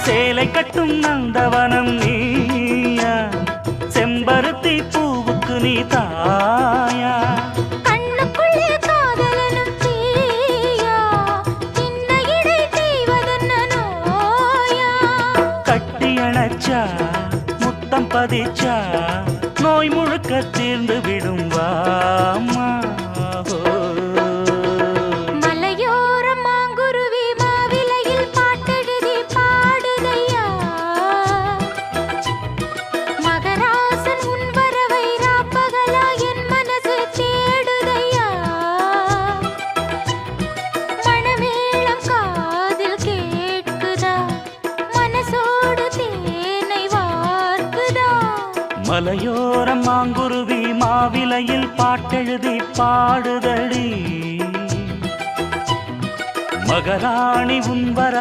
சேலை கட்டும் நந்தவனம் நீயா, செம்பருத்தி பூவுக்கு நீ தாயா. கண்ணுக்குள்ளே காதலனும் தீயா, சின்ன இடை செய்வதென்ன நோயா. கட்டி அணைச்சா முத்தம் பதிச்சா நோய் முழுக்க தீர்ந்து விடும் வாமா. மலையோரம் மாங்குருவி மாவிலையில் பாட்டெழுதி பாடுதையா, மகராசன் உன் வரவை ராப்பகலா என் மனசு தேடுதையா. மணமேளம் காதில் கேட்குதா, மனசோடு தேனை வார்க்குதா. மலையோரம் மாங்குருவி மாவிலையில் பாட்டெழுதி பாடுதடி, மகராணி உன் வர